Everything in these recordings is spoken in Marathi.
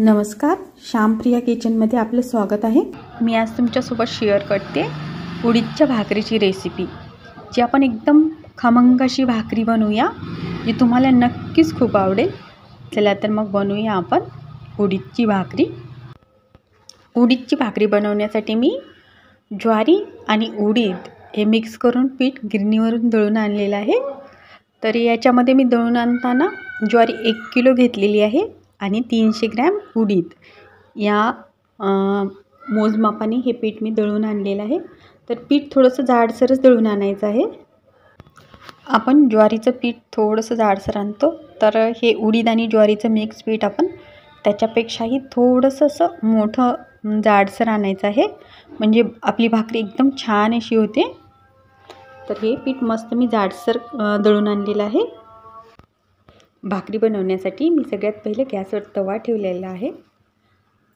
नमस्कार, श्यामप्रिया किचनमध्ये आपलं स्वागत आहे। मी आज तुमच्यासोबत शेअर करते उडीदच्या भाकरीची रेसिपी, जी आपण एकदम खमंग अशी भाकरी बनवूया, जी तुम्हाला नक्कीच खूप आवडेल। चला तर मग बनवूया आपण उडीदची भाकरी। उडीदची भाकरी बनवण्यासाठी मी ज्वारी आणि उडीद हे मिक्स करून पीठ गिरणीवरून दळून आणलेलं आहे। तर याच्यामध्ये मी दळून आणताना ज्वारी 1 किलो घेतलेली आहे आणि 300 ग्रॅम उडीद या मोजमापाने हे पीठ मी दळून आणलेलं आहे। तर पीठ थोडंसं जाडसरच दळून आणायचं आहे। आपण ज्वारीचं पीठ थोडंसं जाडसर आणतो, तर हे उडीद आणि ज्वारीचं मिक्स पीठ आपण त्याच्यापेक्षाही थोडंसं असं मोठं जाडसर आणायचं आहे, म्हणजे आपली भाकरी एकदम छान अशी होते। तर हे पीठ मस्त मी जाडसर दळून आणलेलं आहे। भाकरी बनवण्यासाठी मी सगळ्यात पहिले गॅसवर तवा ठेवलेला आहे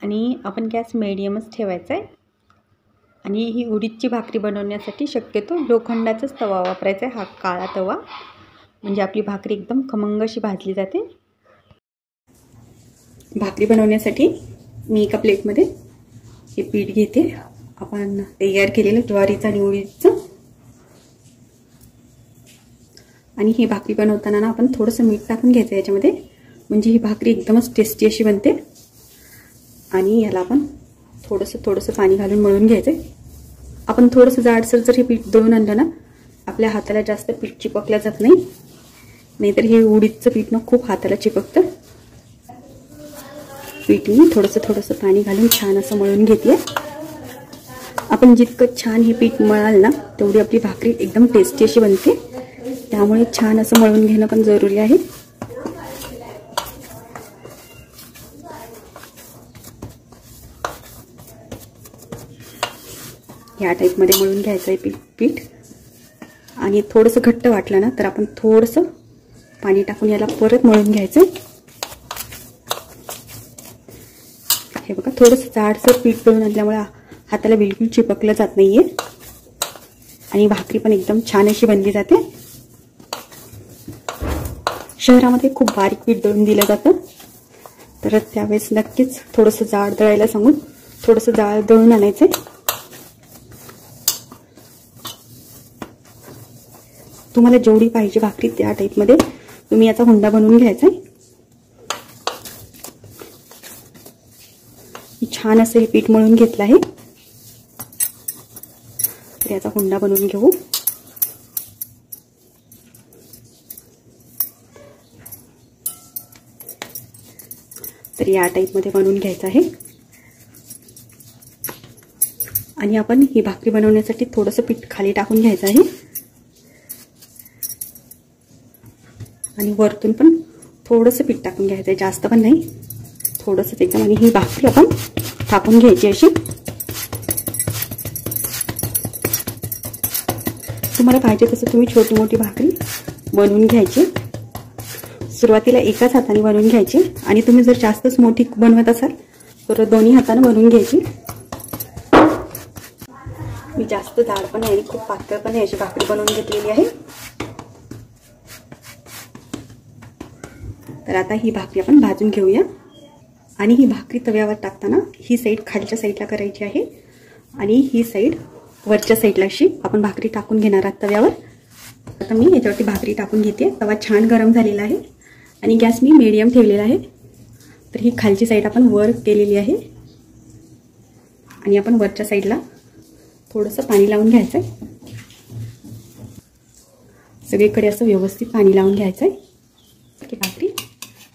आणि आपण गॅस मीडियमच ठेवायचा आहे। आणि ही उडीदची भाकरी बनवण्यासाठी शक्यतो लोखंडाचाच तवा वापरायचा आहे, हा काळा तवा, म्हणजे आपली भाकरी एकदम खमंग अशी भाजली जाते। भाकरी बनवण्यासाठी मी एका प्लेटमध्ये हे पीठ घेते, आपण तयार केलेलं ज्वारीचं आणि उडीदचं। आणि ही भाकरी बनवताना ना आपण थोडंसं मीठ टाकून घ्यायचं याच्यामध्ये, म्हणजे ही भाकरी एकदमच टेस्टी अशी बनते। आणि याला आपण थोडंसं पाणी घालून मळून घ्यायचं। आपण थोडंसं जाडसर जर हे पीठ दळून आणलं ना, आपल्या हाताला जास्त पीठ चिपकलं जात नाही, नाहीतर हे उडीदचं पीठ ना खूप हाताला चिपकतं। पीठ मी थोडंसं पाणी घालून छान असं मळून घेते। आपण जितकं छान हे पीठ मळाल ना, तेवढी आपली भाकरी एकदम टेस्टी अशी बनते। त्यामुळे छान असं मळून घेणं पण जरुरी आहे। या टाईपमध्ये मळून घ्यायचं आहे पीठ। आणि थोडंसं घट्ट वाटलं ना, तर आपण थोडंसं पाणी टाकून याला परत मळून घ्यायचं। हे बघा, थोडंसं जाडसर पीठ दळून आणल्यामुळे हाताला बिलकुल चिपकलं जात नाहीये आणि भाकरी पण एकदम छान अशी बनली जाते। शहरामध्ये खूप बारीक पीठ दळून दिलं जातं, तर त्यावेळेस नक्कीच थोडंसं जाड दळायला सांगून थोडंसं जाड दळून आणायचं। तुम्हाला जेवढी पाहिजे भाकरी त्या टाईपमध्ये तुम्ही याचा हुंडा बनवून घ्यायचा। छान असं हे पीठ मळून घेतलं आहे, तर याचा हुंडा बनवून घेऊ। तर या टाईपमध्ये बनवून घ्यायचं आहे। आणि आपण ही भाकरी बनवण्यासाठी थोडंसं पीठ खाली टाकून घ्यायचं आहे आणि वरतून पण थोडंसं पीठ टाकून घ्यायचं आहे, जास्त पण नाही, थोडंसं एकदम। आणि ही भाकरी आपण थापून घ्यायची अशी। तुम्हाला पाहिजे तसं तुम्ही छोटी मोठी भाकरी बनवून घ्यायची। सुरुवातीला एकाच हाताने बनवून घ्यायची आणि तुम्ही जर जास्तच मोठी बनवत असाल तर दोन्ही हाताने बनवून घ्यायची। मी जास्त जाड पण नाही आणि खूप पातळ पण नाही अशी भाकरी बनवून घेतलेली आहे। तर आता ही भाकरी आपण भाजून घेऊया। आणि ही भाकरी तव्यावर टाकताना ही साईड खालच्या साईडला करायची आहे आणि ही साईड वरच्या साईडला अशी आपण भाकरी टाकून घेणार आहोत तव्यावर। आता मी याच्यावरती भाकरी टाकून घेते। तवा छान गरम झालेला आहे आणि गॅस मी मीडियम ठेवलेला आहे। तर ही खालची साईड आपण वर केलेली आहे आणि आपण वरच्या साईडला थोडंसं पाणी लावून घ्यायचं आहे। सगळीकडे असं व्यवस्थित पाणी लावून घ्यायचं आहे की भाकरी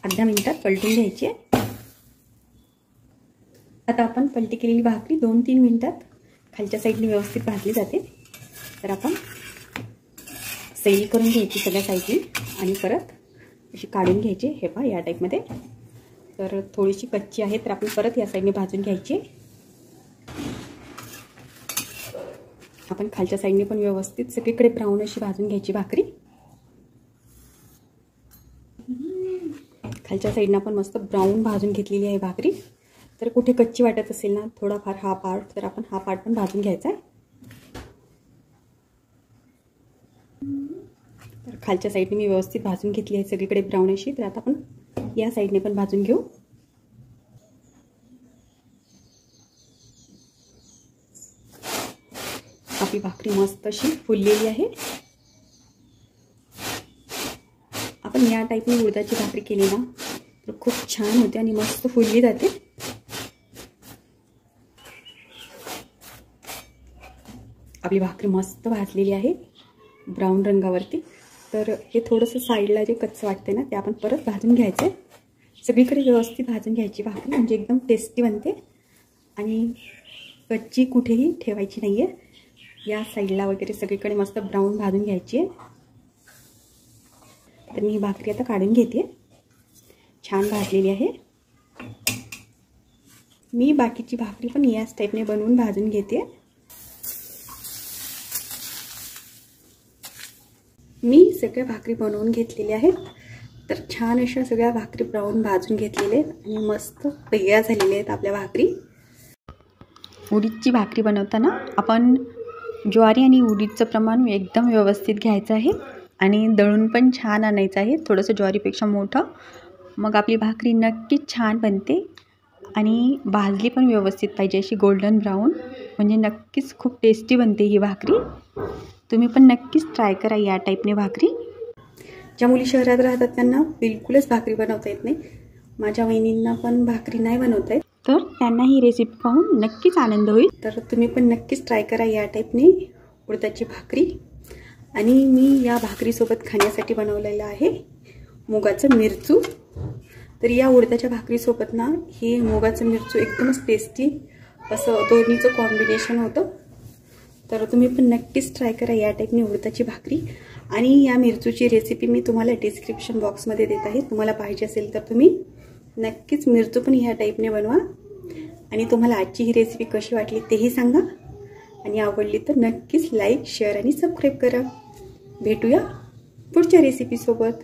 अर्ध्या मिनिटात पलटून घ्यायची आहे। आता आपण पलटी केलेली भाकरी 2-3 मिनिटात खालच्या साईडने व्यवस्थित भाजली जाते। तर आपण सैल करून घ्यायची सगळ्या साईडनी आणि परत अशी काढून घ्यायची। हे पहा या टाईपमध्ये। तर थोडीशी कच्ची आहे, तर आपण परत या साईडने भाजून घ्यायची। आपण खालच्या साईडने पण व्यवस्थित सगळीकडे ब्राऊन अशी भाजून घ्यायची भाकरी। खालच्या साईडने आपण मस्त ब्राऊन भाजून घेतलेली आहे भाकरी। तर कुठे कच्ची वाटत असेल ना थोडाफार हा पार्ट, तर आपण हा पार्ट पण भाजून घ्यायचा आहे। तर खालच्या साईडने मी व्यवस्थित भाजून घेतली आहे सगळीकडे ब्राऊन अशी। तर आता आपण या साईडने पण भाजून घेऊ। आपली भाकरी मस्त अशी फुललेली आहे. आपण या टाईपने उडदाची भाकरी केली ना तर खूप छान होते आणि मस्त फुलली जाते. आपली भाकरी मस्त भाजलेली आहे ब्राऊन रंगावरती. तर हे थोडंसं साईडला जे कच्चं वाटते ना ते आपण परत भाजून घ्यायचं आहे. सगळीकडे व्यवस्थित भाजून घ्यायची भाकरी, म्हणजे एकदम टेस्टी बनते. आणि कच्ची कुठेही ठेवायची नाही आहे. या साईडला वगैरे सगळीकडे मस्त ब्राऊन भाजून घ्यायची आहे. तर मी ही भाकरी आता काढून घेते. छान भाजलेली आहे. मी बाकीची भाकरी पण याच टाईपने बनवून भाजून घेते. मी सगळ्या भाकरी बनवून घेतलेल्या आहेत. तर छान अशा सगळ्या भाकरी ब्राऊन भाजून घेतलेल्या आहेत आणि मस्त वेगळ्या झालेल्या आहेत आपल्या भाकरी. उडीदची भाकरी बनवताना आपण ज्वारी आणि उडीदचं प्रमाण एकदम व्यवस्थित घ्यायचं आहे आणि दळून पण छान आणायचं आहे, थोडंसं ज्वारीपेक्षा मोठं. मग आपली भाकरी नक्कीच छान बनते आणि भाजली पण व्यवस्थित पाहिजे, अशी गोल्डन ब्राऊन, म्हणजे नक्कीच खूप टेस्टी बनते ही भाकरी. तुम्ही पण नक्कीच ट्राय करा या टाईपने भाकरी. ज्या मुली शहरात राहतात त्यांना बिलकुलच भाकरी बनवता येत नाही. माझ्या वहिनींना पण भाकरी नाही बनवता येत, तर त्यांना ही रेसिपी पाहून नक्कीच आनंद होईल. तर तुम्ही पण नक्कीच ट्राय करा या टाईपने उडदाची भाकरी. आणि मी या भाकरीसोबत खाण्यासाठी बनवलेलं आहे मुगाचं मिरचू. तर या उडदाच्या भाकरीसोबत ना हे मुगाचं मिरचू एकदमच टेस्टी असं दोन्हीचं कॉम्बिनेशन होतं. तर तुम्ही पण नक्कीच ट्राय करा या टाईपने उडदाची भाकरी. आणि या मिरचूची रेसिपी मी तुम्हाला डिस्क्रिप्शन बॉक्समध्ये देत आहे. तुम्हाला पाहिजे असेल तर तुम्ही नक्कीच मिरचू पण ह्या टाईपने बनवा. आणि तुम्हाला आजची ही रेसिपी कशी वाटली तेही सांगा. आणि आवडली तर नक्कीच लाईक, शेअर आणि सबस्क्राईब करा. भेटूया पुढच्या रेसिपीसोबत.